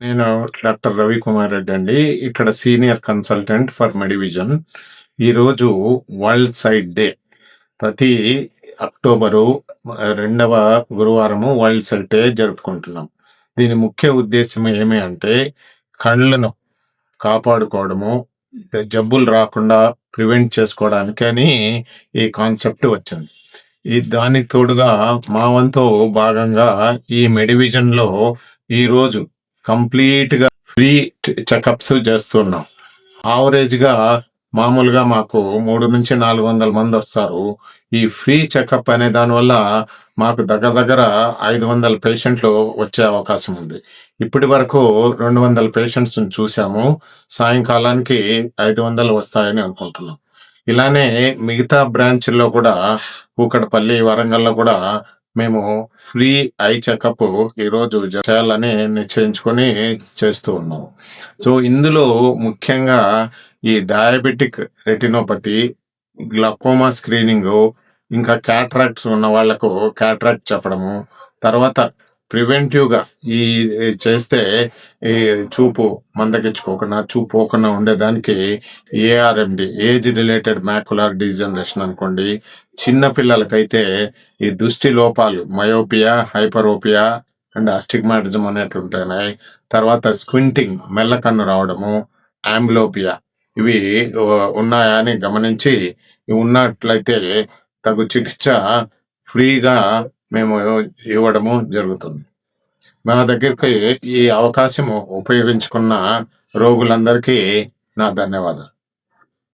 నేను డాక్టర్ రవికుమార్ రెడ్డి అండి. ఇక్కడ సీనియర్ కన్సల్టెంట్ ఫర్ మెడివిజన్. ఈరోజు వరల్డ్ సైట్ డే. ప్రతి అక్టోబరు 2వ గురువారము వరల్డ్ సైట్ డే జరుపుకుంటున్నాం. దీని ముఖ్య ఉద్దేశం ఏమి అంటే కళ్ళను కాపాడుకోవడము, జబ్బులు రాకుండా ప్రివెంట్ చేసుకోవడానికని ఈ కాన్సెప్ట్ వచ్చింది. దానికి తోడుగా మా వంతు భాగంగా ఈ మెడివిజన్‌లో ఈరోజు కంప్లీట్‌గా ఫ్రీ చెకప్స్ చేస్తున్నాం. యావరేజ్‌గా మామూలుగా మాకు 300-400 మందొస్తారు. ఈ ఫ్రీ చెకప్ అనే దానివల్ల మాకు దగ్గర దగ్గర 500 పేషెంట్లు వచ్చే అవకాశం ఉంది. ఇప్పటి వరకు 200 పేషెంట్స్‌ని చూసాము. సాయంకాలానికి 500 వస్తాయని అనుకుంటున్నాం. ఇలానే మిగతా బ్రాంచ్‌ల్లో కూడా కూకట్పల్లి, వరంగల్‌లో కూడా మేము ఫ్రీ ఐ చెకప్ ఈరోజు చేయాలని నిశ్చయించుకొని చేస్తూ ఉన్నాం. సో, ఇందులో ముఖ్యంగా ఈ డయాబెటిక్ రెటినోపతి, గ్లకోమా స్క్రీనింగు, ఇంకా క్యాటరాక్ట్స్ ఉన్న వాళ్ళకు క్యాటరాక్ట్ చెప్పడము, తర్వాత ప్రివెంటివ్‌గా ఈ చేస్తే ఈ చూపు మందగించుకోకుండా, చూపు పోకుండా ఉండేదానికి ARMD, age related macular degeneration అనుకోండి. చిన్న పిల్లలకైతే ఈ దృష్టి లోపాలు మయోపియా, హైపరోపియా అండ్ అస్టిగ్మాటిజం అనేటుంటున్నాయి. తర్వాత స్క్వింటింగ్, మెల్లకన్ను రావడము, ఆంబ్లోపియా ఇవి ఉన్నాయా అని గమనించి ఉన్నట్లయితే తగు చికిత్స ఫ్రీగా మేము ఇవ్వడము జరుగుతుంది. మా దగ్గరికి ఈ అవకాశము ఉపయోగించుకున్న రోగులందరికీ నా ధన్యవాదాలు.